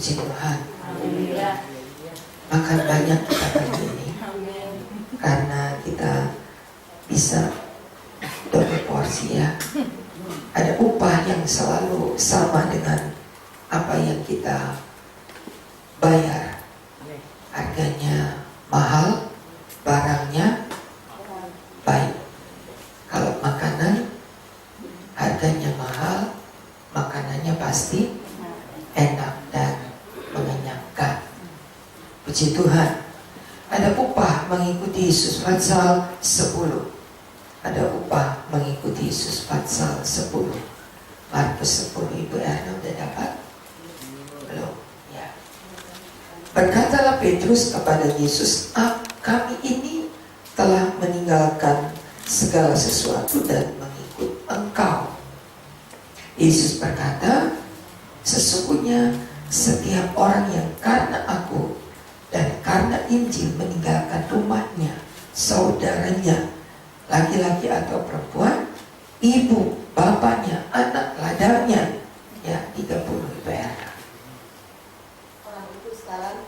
Puji Tuhan. Makan banyak kita pagi ini karena kita bisa double porsi ya. Ada upah yang selalu sama dengan apa yang kita bayar. Harganya mahal, barangnya baik. Kalau makanan harganya mahal, makanannya pasti enak dan mengenyangkan. Puji Tuhan. Ada upah mengikuti Yesus pasal 10. Ada upah mengikuti Yesus pasal 10. Markus 10. Ibu Erna udah dapat? Belum? Ya. Berkatalah Petrus kepada Yesus, kami ini telah meninggalkan segala sesuatu dan mengikut Engkau. Yesus berkata, sesungguhnya setiap orang yang karena aku dan karena Injil meninggalkan rumahnya, saudaranya, laki-laki atau perempuan, ibu, bapaknya, anak, ladangnya, ya 30 bayar. Orang itu sekarang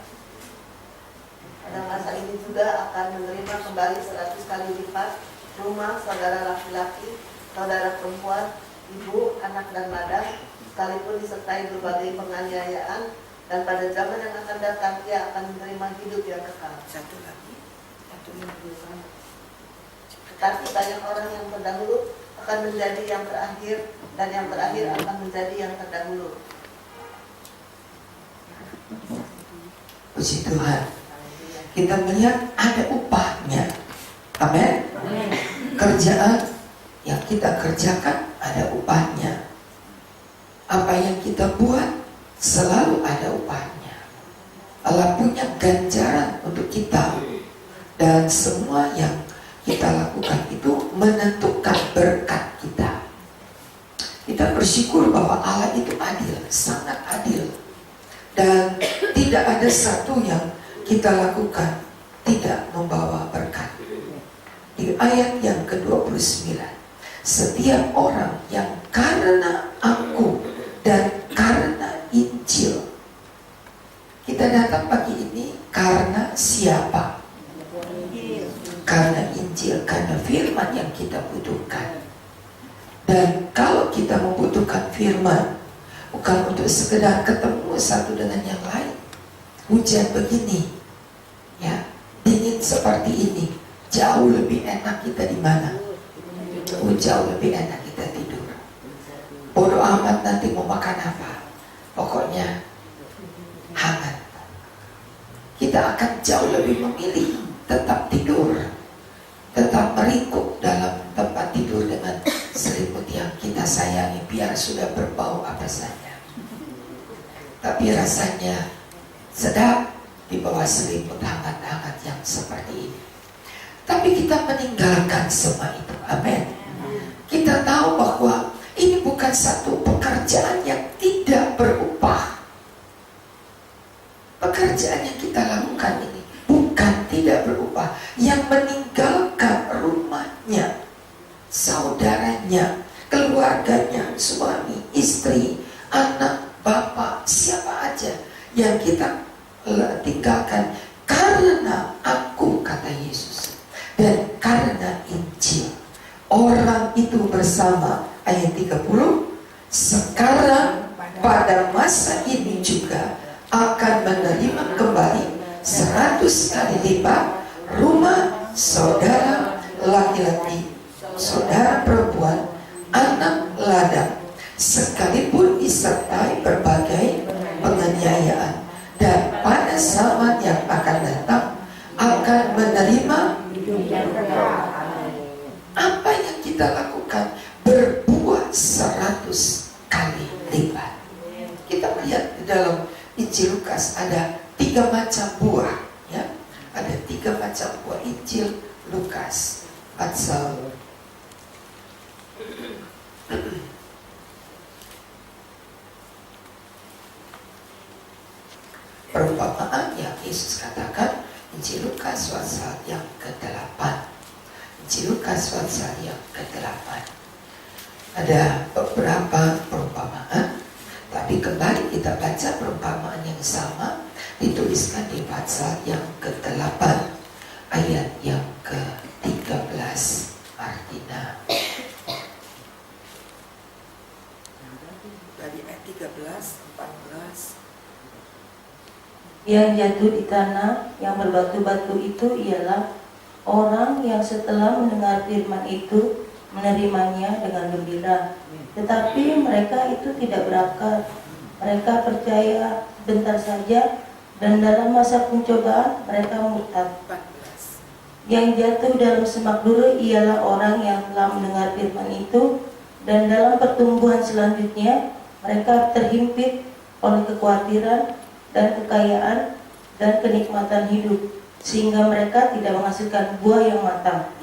pada masa ini juga akan menerima kembali 100 kali lipat rumah, saudara laki-laki, saudara perempuan, ibu, anak dan ladang, sekalipun disertai berbagai penganiayaan, dan pada zaman yang akan datang dia akan menerima hidup yang kekal. Satu lagi. Tetapi banyak orang yang terdahulu akan menjadi yang terakhir, dan yang terakhir akan menjadi yang terdahulu. Puji Tuhan. Kita melihat ada upahnya. Amin. Kerjaan yang kita kerjakan ada upahnya. Apa yang kita buat selalu ada upahnya. Allah punya ganjaran untuk kita. Dan semua yang kita lakukan itu menentukan berkat kita. Kita bersyukur bahwa Allah itu adil, sangat adil. Dan tidak ada satu yang kita lakukan tidak membawa berkat. Di ayat yang ke-29, setiap orang yang karena aku dan karena Injil. Kita datang pagi ini karena siapa? Karena Injil, karena firman yang kita butuhkan. Dan kalau kita membutuhkan firman, bukan untuk sekedar ketemu satu dengan yang lain. Hujan begini, ya, dingin seperti ini, jauh lebih enak kita di mana? Jauh lebih enak kita tidur. Bodoh amat nanti mau makan apa, pokoknya hangat. Kita akan jauh lebih memilih tetap tidur, tetap meringkuk dalam tempat tidur dengan selimut yang kita sayangi, biar sudah berbau apa saja, tapi rasanya sedap di bawah selimut hangat-hangat yang seperti ini. Tapi kita meninggalkan semua itu. Amin. Kita tahu bahwa ini bukan satu pekerjaan yang tidak berupah. Pekerjaan yang kita lakukan ini bukan tidak berupah. Yang meninggalkan rumahnya, saudaranya, keluarganya, suami, istri, anak, bapak, siapa aja yang kita tinggalkan karena aku, kata Yesus, dan karena Injil. Orang itu bersama, ayat 30, sekarang pada masa ini juga akan menerima kembali 100 kali lipat rumah, saudara laki-laki, saudara perempuan, anak, ladang, sekalipun disertai berbagai penganiayaan. Dan pada zaman yang akan datang akan menerima apa yang kita lakukan berbuah 100 kali lipat. Kita lihat di dalam Injil Lukas ada 3 macam buah, ya. Ada 3 macam buah Injil Lukas pasal perumpamaan yang Yesus katakan. Injil Lukas pasal yang ke-8. Injil Lukas pasal yang ke-8. Ada beberapa perumpamaan, tapi kembali kita kita baca perumpamaan yang sama dituliskan di pasal yang ke-8 ayat yang ke-13. Martina. Dari ayat 13, 14. Yang jatuh di tanah yang berbatu-batu itu ialah orang yang setelah mendengar firman itu menerimanya dengan gembira. Tetapi mereka itu tidak berakar. Mereka percaya bentar saja dan dalam masa pencobaan mereka murtad. 14. Yang jatuh dalam semak duri ialah orang yang telah mendengar firman itu dan dalam pertumbuhan selanjutnya mereka terhimpit oleh kekhawatiran dan kekayaan dan kenikmatan hidup sehingga mereka tidak menghasilkan buah yang matang.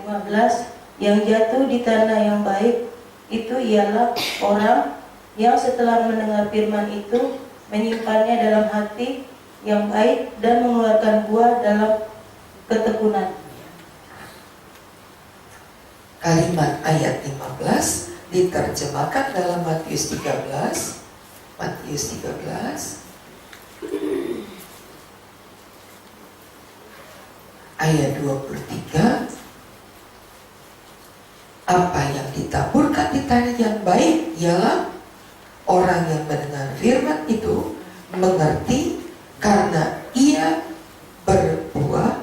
15. Yang jatuh di tanah yang baik itu ialah orang yang setelah mendengar firman itu menyimpannya dalam hati yang baik dan mengeluarkan buah dalam ketekunan. Kalimat ayat 15 diterjemahkan dalam Matius 13. Matius 13 ayat 23. Apa yang ditaburkan di tanah yang baik ialah orang yang mendengar firman itu mengerti, karena ia berbuah,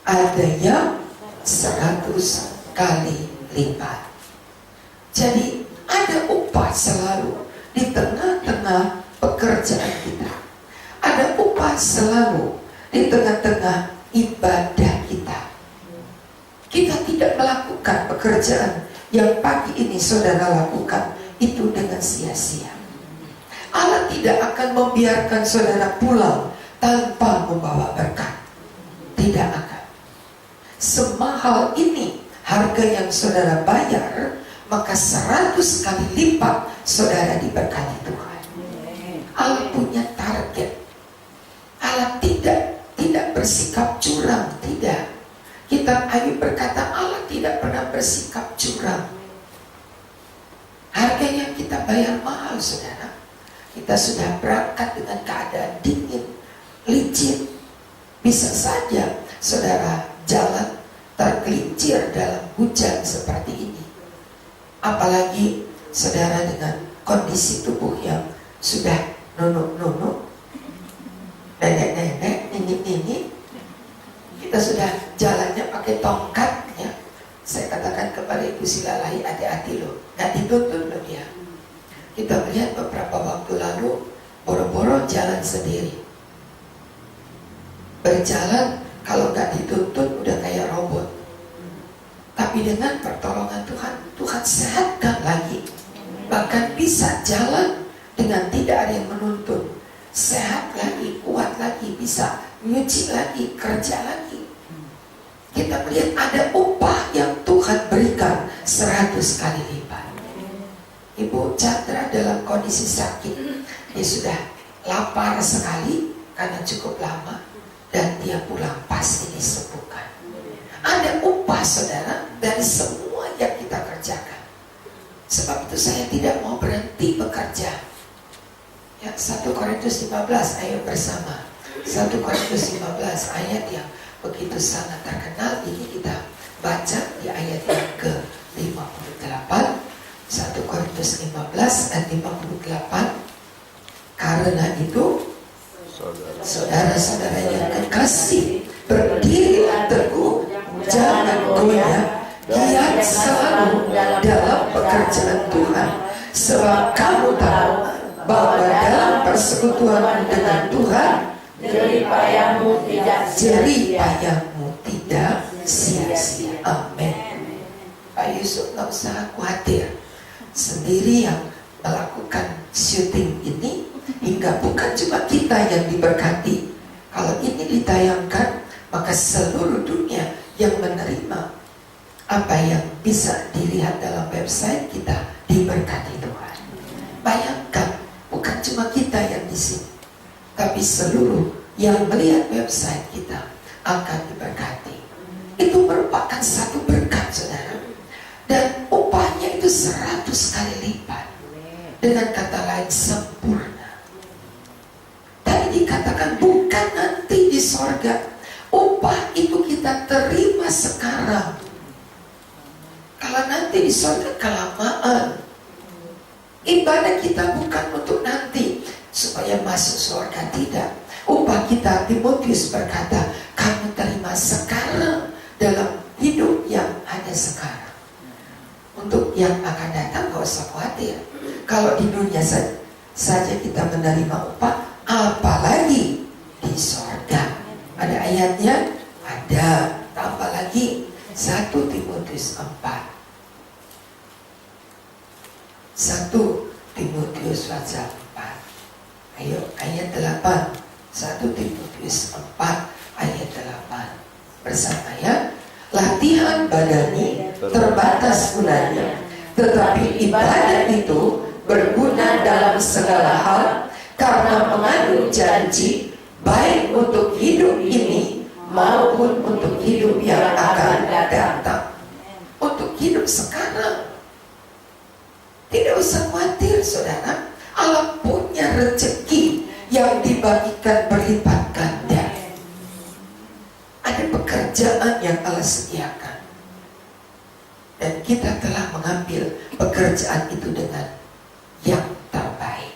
ada yang 100 kali lipat. Jadi ada upah selalu di tengah-tengah pekerjaan kita. Ada upah selalu di tengah-tengah ibadah kita. Kita tidak melakukan pekerjaan yang pagi ini saudara lakukan itu dengan sia-sia. Allah tidak akan membiarkan saudara pulang tanpa membawa berkat. Tidak akan. Semahal ini harga yang saudara bayar, maka 100 kali lipat saudara diberkati Tuhan. Allah punya target. Allah tidak bersikap curang, tidak. Kitab Ayub berkata Allah tidak pernah bersikap curang. Harga yang kita bayar mahal, saudara. Kita sudah berangkat dengan keadaan dingin, licin. Bisa saja saudara jalan tergelincir dalam hujan seperti ini. Apalagi saudara dengan kondisi tubuh yang sudah nunuk-nunuk, nenek-nenek, nini-nini, kita sudah jalannya pakai tongkat, ya. Saya katakan kepada Ibu Silalahi, hati-hati loh, nggak dituntun loh dia. Kita melihat beberapa waktu lalu boro-boro jalan sendiri, berjalan kalau nggak dituntun udah kayak robot. Tapi dengan pertolongan Tuhan, Tuhan sehatkan lagi, bahkan bisa jalan dengan tidak ada yang menuntun. Sehat lagi, kuat lagi, bisa nyuci lagi, kerja lagi. Kita melihat ada upah yang Tuhan berikan 100 kali lipat. Ibu Chandra dalam kondisi sakit, dia sudah lapar sekali karena cukup lama, dan dia pulang pasti disembuhkan. Ada upah saudara dari semua yang kita kerjakan. Sebab itu saya tidak mau berhenti bekerja. Ya, 1 Korintus 15, ayo bersama. 1 Korintus 15 ayat yang begitu sangat terkenal. Ini kita baca di ayat yang ke-58. 1 Korintus 15 ayat 58. Karena itu saudara-saudara yang kekasih, berdirilah teguh, jangan goyah, giat selalu dalam pekerjaan Tuhan, sebab kamu tahu bahwa dalam persekutuan dengan Tuhan jerih payahmu tidak sia-sia. Amin. Pak Yusuf nggak usah khawatir, sendiri yang melakukan syuting ini, hingga bukan cuma kita yang diberkati. Kalau ini ditayangkan, maka seluruh dunia yang menerima apa yang bisa dilihat dalam website kita diberkati Tuhan. Bayangkan, bukan cuma kita yang di sini, tapi seluruh yang melihat website kita akan diberkati. Itu merupakan satu berkat, saudara. Dan upahnya itu 100 kali lipat. Dengan kata lain sempurna. Tadi dikatakan bukan nanti di sorga. Upah itu kita terima sekarang. Kalau nanti di sorga kelamaan. Ibadah kita bukan untuk nanti supaya masuk surga, tidak. Upah kita, Timotius berkata, kamu terima sekarang dalam hidup yang ada sekarang. Untuk yang akan datang gak usah khawatir. Kalau di dunia saja kita menerima upah, apalagi di surga. Ada ayatnya? Ada. Tambah lagi 1 Timotius 4. 1 Timotius pasal 4. Ayo ayat 8. 1 Timotius 4 ayat 8. Bersama ya. Latihan badani terbatas gunanya, tetapi ibadat itu berguna dalam segala hal karena mengandung janji baik untuk hidup ini maupun untuk hidup yang akan datang. Untuk hidup sekarang. Tidak usah khawatir saudara. Allah punya rezeki yang dibagikan berlipat ganda. Ada pekerjaan yang Allah sediakan. Dan kita telah mengambil pekerjaan itu dengan yang terbaik.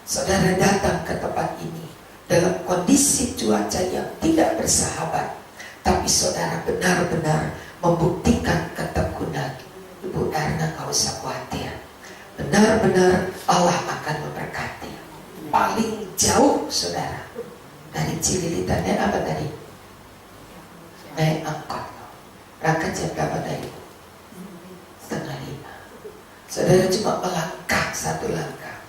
Saudara datang ke tempat ini dalam kondisi cuaca yang tidak bersahabat, tapi saudara benar-benar membuktikan ketekunan. Ibu Erna gak usah khawatir. Benar-benar Allah akan memberkati. Paling jauh saudara dari Cililitan apa tadi? Naik angkot. Berangkat jam berapa tadi? 4:30. Saudara cuma melangkah 1 langkah.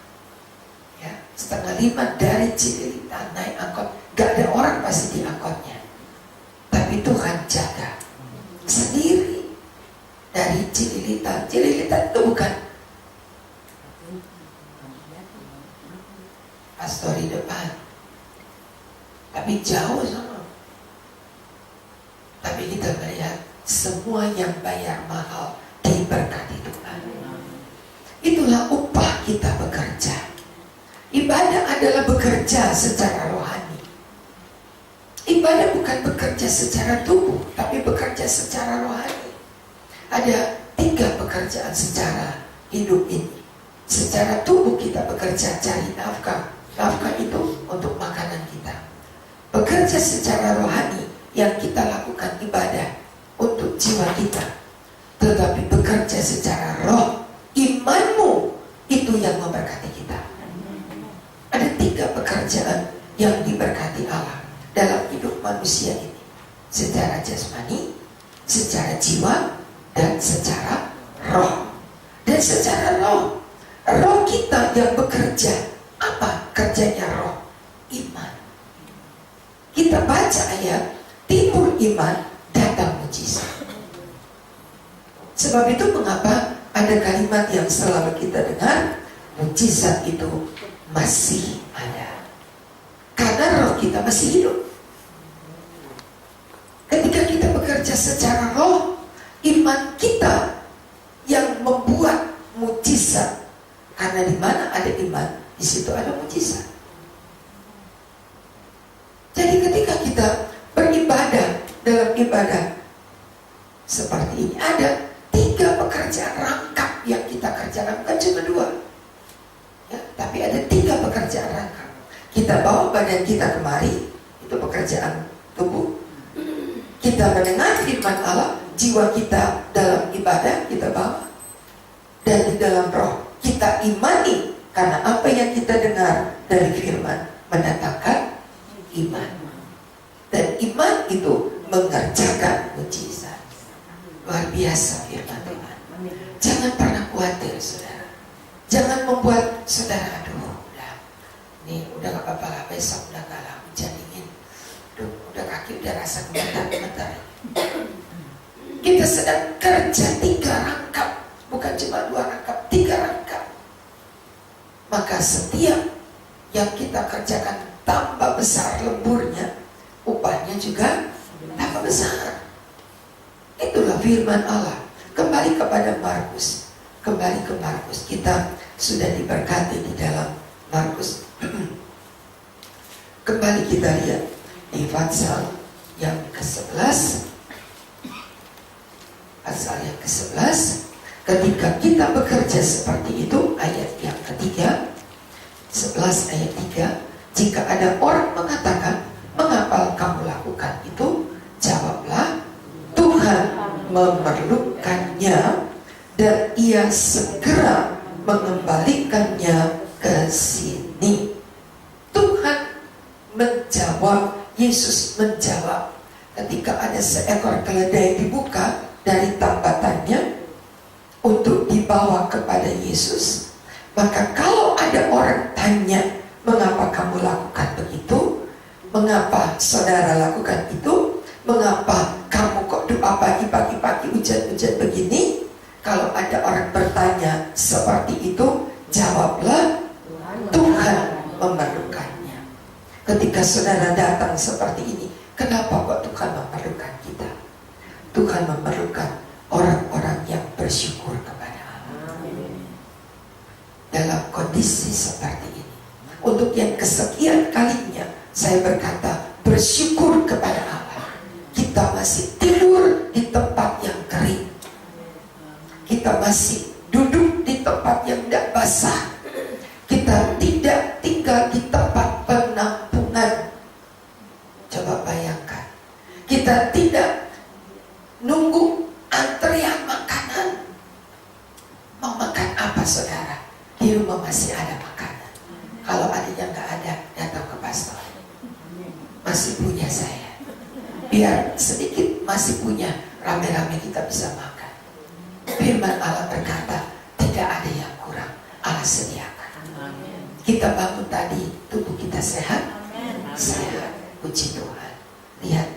Ya, 4:30 dari Cililitan naik angkot. Gak ada orang pasti di angkotnya. Tapi Tuhan jaga sendiri dari Cililitan. Cililitan itu bukan Pastori depan, tapi jauh sana. Tapi kita melihat semua yang bayar mahal diberkati Tuhan. Itulah upah kita bekerja. Ibadah adalah bekerja secara rohani. Ibadah bukan bekerja secara tubuh, tapi bekerja secara rohani. Ada 3 pekerjaan secara hidup ini. Secara tubuh kita bekerja cari nafkah. Nafkah itu untuk makanan kita. Bekerja secara rohani yang kita lakukan ibadah untuk jiwa kita. Tetapi bekerja secara roh, imanmu itu yang memberkati kita. Ada 3 pekerjaan yang diberkati Allah dalam hidup manusia ini. Secara jasmani, secara jiwa, dan secara roh. Dan secara roh, roh kita yang bekerja. Apa kerjanya roh? Iman. Kita baca ayat, timbul iman, datang mujizat. Sebab itu mengapa ada kalimat yang selalu kita dengar, mujizat itu masih ada. Karena roh kita masih hidup. Ketika kita bekerja secara roh, iman kita yang membuat mujizat. Karena di mana ada iman, di situ ada mujizat. Jadi ketika kita beribadah dalam ibadah seperti ini, ada 3 pekerjaan rangkap yang kita kerjakan, bukan cuma 2 ya, tapi ada 3 pekerjaan rangkap. Kita bawa badan kita kemari, itu pekerjaan tubuh. Kita mendengar firman Allah, jiwa kita dalam ibadah kita bawa, dan di dalam roh kita imani. Karena apa yang kita dengar dari firman mendatangkan iman. Dan iman itu mengerjakan mujizat. Luar biasa firman Tuhan. Jangan pernah khawatir saudara. Jangan membuat saudara, aduh udah gak apa-apa lah, besok udah gak lah, hujan dingin. Udah kaki udah rasa gemetar-gemetar. Kita sedang kerja 3 rangkap. Bukan cuma 2 rangkap, 3 rangkap. Maka setiap yang kita kerjakan tambah besar lemburnya, upahnya juga tambah besar. Itulah firman Allah. Kembali kepada Markus. Kembali ke Markus. Kita sudah diberkati di dalam Markus. Kembali kita lihat di pasal yang ke-11. Pasal yang ke-11, ketika kita bekerja seperti itu, ayat yang ketiga, 11 ayat 3, jika ada orang mengatakan, mengapa kamu lakukan itu? Jawablah, Tuhan memerlukannya dan ia segera mengembalikannya ke sini. Tuhan menjawab, Yesus menjawab. Ketika ada seekor keledai dibuka dari tambatannya untuk dibawa kepada Yesus, maka kalau ada orang tanya, mengapa kamu lakukan begitu? Mengapa saudara lakukan itu? Mengapa kamu kok doa pagi-pagi hujan-hujan begini? Kalau ada orang bertanya seperti itu, jawablah, Tuhan memerlukannya. Ketika saudara datang seperti ini, kenapa kok Tuhan memerlukan kita? Tuhan memerlukan orang-orang yang bersyukur kepada Allah. Dalam kondisi seperti ini, untuk yang kesekian kalinya saya berkata bersyukur kepada Allah. Kita masih tidur di tempat yang kering. Kita masih duduk di tempat yang tidak basah. Kita tidak tinggal di tempat penampungan. Coba bayangkan, kita tidak nunggu antrian makanan. Mau makan apa saudara? Di rumah masih ada makanan. Kalau adanya nggak ada, datang ke pastor. Masih punya saya. Biar sedikit masih punya, rame-rame kita bisa makan. Firman Allah berkata, tidak ada yang kurang, Allah sediakan. Kita bangun tadi, tubuh kita sehat, sehat, puji Tuhan. Lihat,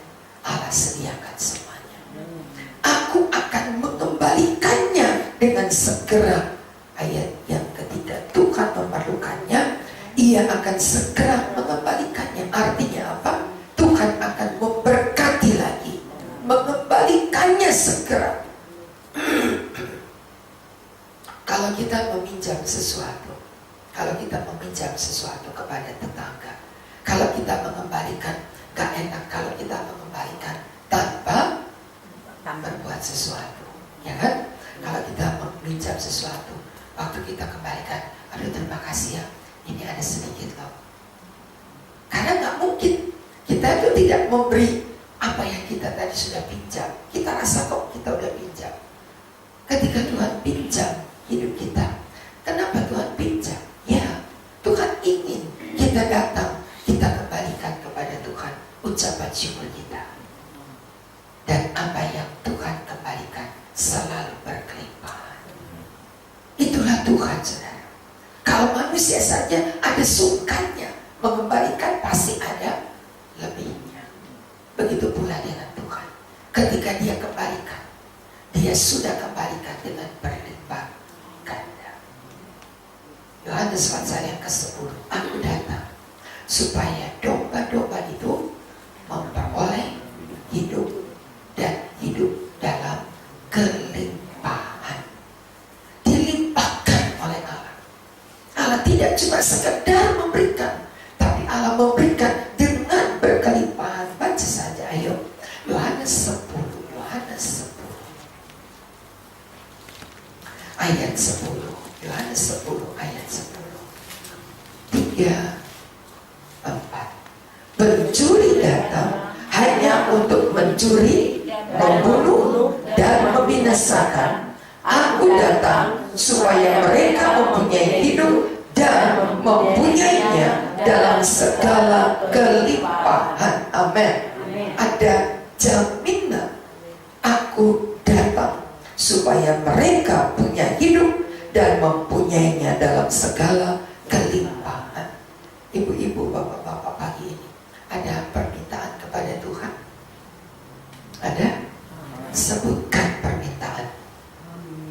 Allah sediakan semuanya. Aku akan mengembalikannya dengan segera. Ayat yang ketiga, Tuhan memerlukannya, ia akan segera mengembalikannya. Artinya apa? Tuhan akan memberkati lagi, mengembalikannya segera. Kalau kita meminjam sesuatu, kepada tetangga, kalau kita mengembalikan, gak enak kalau kita mengembalikan tanpa berbuat sesuatu, ya kan? Kalau kita meminjam sesuatu, waktu kita kembalikan, aduh terima kasih ya, ini ada sedikit loh. Karena gak mungkin kita itu tidak memberi apa yang kita tadi sudah pinjam. Kita rasa kok kita udah pinjam. Ketika Tuhan pinjam hidup kita, kenapa Tuhan pinjam? Ya, Tuhan ingin kita datang, kita kembalikan kepada Tuhan ucapan syukur kita. Dan apa yang Tuhan kembalikan selalu berkelimpahan. Itulah Tuhan, saudara. Kalau manusia saja ada sungkannya, mengembalikan pasti ada lebihnya. Begitu pula dengan Tuhan. Ketika dia kembalikan, dia sudah kembalikan dengan berlimpah ganda. Yohanes pasal yang ke-10, aku datang supaya domba-domba itu memperoleh hidup dan hidup dalam kelimpahan. Dilimpahkan oleh Allah. Allah tidak cuma sekedar memberikan, tapi Allah memberikan dengan berkelimpahan. Baca saja, ayo. Yohanes 10 ayat 10. Yohanes 10 ayat 10. 3, 4. Pencuri datang hanya untuk mencuri, membunuh, dan membinasakan. Aku datang supaya mereka mempunyai hidup dan mempunyainya dalam segala kelimpahan. Amin. Ada jaminan. Aku datang supaya mereka punya hidup dan mempunyainya dalam segala kelimpahan. Ibu-ibu, bapak-bapak, pagi ini ada permintaan kepada Tuhan? Ada? Sebutkan permintaan.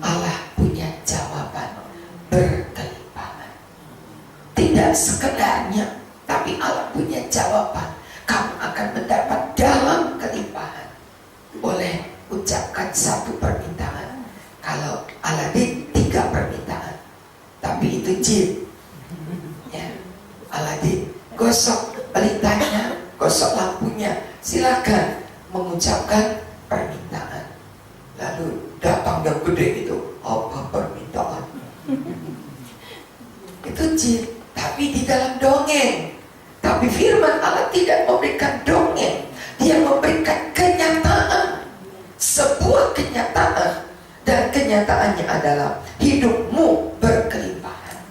Allah punya jawaban berkelimpahan. Tidak sekedarnya, tapi Allah punya jawaban. Kamu akan mendapat dalam kelimpahan. Boleh ucapkan satu permintaan. Kalau Aladin 3 permintaan, tapi tapi itu jin. Ya, Aladin gosok pelitanya, gosok lampunya, silakan mengucapkan permintaan. Lalu datang yang gede itu, apa permintaan? Itu jin, tapi di dalam dongeng. Tapi firman Allah tidak memberikan dongeng, dia memberikan kenyataan, sebuah kenyataan, dan kenyataannya adalah hidupmu berkelimpahan.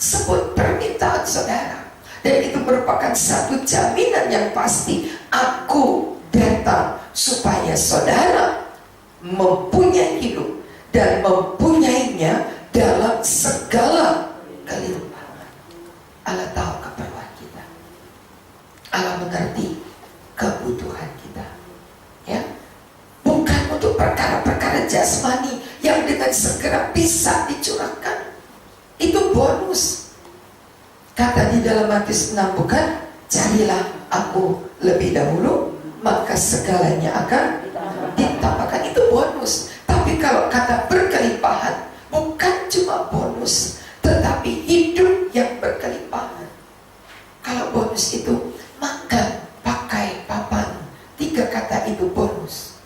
Sebut permintaan saudara, dan itu merupakan satu jaminan yang pasti. Aku datang supaya saudara mempunyai hidup dan mempunyainya dalam segala kelimpahan. Allah tahu keperluan kita, Allah mengerti kebutuhan kita, ya, bukan untuk perkara-perkara jasmani yang dengan segera bisa dicurahkan. Itu bonus. Kata di dalam Matius 6 bukan, carilah aku lebih dahulu, maka segalanya akan ditambahkan. Itu bonus. Tapi kalau kata berkelimpahan, bukan cuma bonus, tetapi hidup yang berkelimpahan. Kalau bonus itu makan, pakai, papan, 3 kata itu bonus.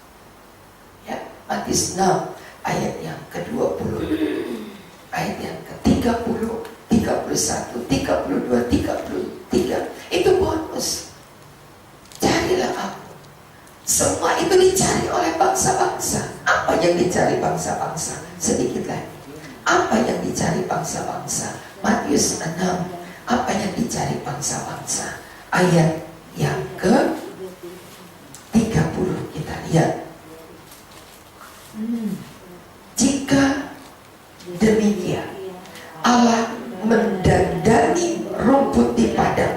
Ya, Matius 6 ayat yang ke-20, ayat yang ke-30, 31, 32, 33, itu bonus. Carilah aku. Semua itu dicari oleh bangsa-bangsa. Apa yang dicari bangsa-bangsa? Sedikit lagi. Apa yang dicari bangsa-bangsa? Matius 6. Apa yang dicari bangsa-bangsa? Ayat yang ke-30 kita lihat. Jika demikian, Allah mendandani rumput di padang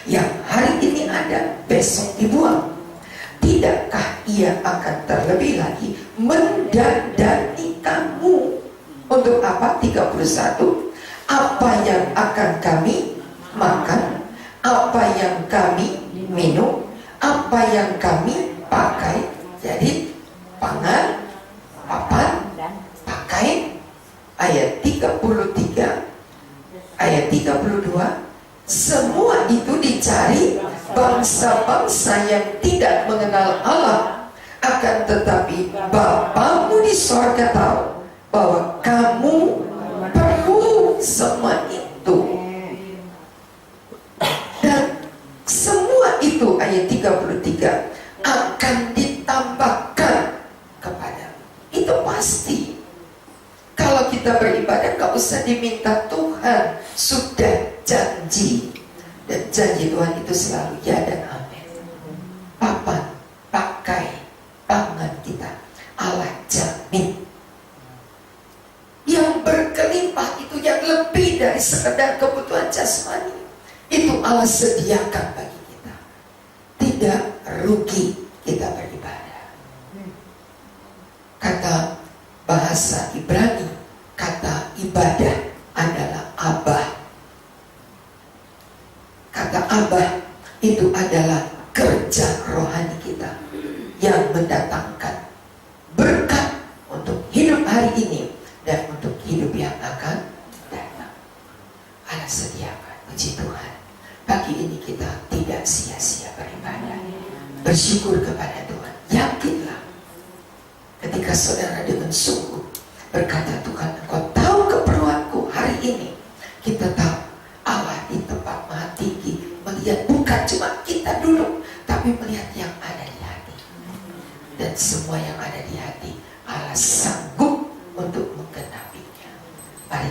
yang hari ini ada, besok dibuang. Tidakkah Ia akan terlebih lagi mendandani kamu? Untuk apa? 31. Apa yang akan kami makan? Apa yang kami minum? Apa yang kami pakai? Jadi pangan, papan, pakai. Ayat 33, ayat 32, semua itu dicari bangsa-bangsa yang tidak mengenal Allah. Akan tetapi Bapamu di sorga tahu bahwa kamu perlu semua itu. Dan semua itu, ayat 33, akan ditambahkan kepadamu. Itu pasti. Kalau kita beribadah, gak usah diminta Tuhan, sudah janji. Dan janji Tuhan itu selalu ya dan amin. Papan, pakai, pangan kita, Allah jamin. Yang berkelimpah itu yang lebih dari sekedar kebutuhan jasmani, itu Allah sediakan bagi kita. Tidak rugi kita beribadah. Kata bahasa Ibrani, kata ibadah adalah abah. Kata abah itu adalah kerja rohani kita yang mendatangkan berkat untuk hidup hari ini dan untuk hidup yang akan datang. Allah sediakan, puji Tuhan. Pagi ini kita tidak sia-sia beribadah. Bersyukur kepada Tuhan. Yakinlah ketika saudara dengan sungguh berkata, Tuhan, Engkau tahu keperluanku hari ini. Kita tahu Allah di tempat Maha Tinggi melihat bukan cuma kita duduk, tapi melihat yang ada di hati. Dan semua yang ada di hati Allah sanggup untuk menggenapinya. Mari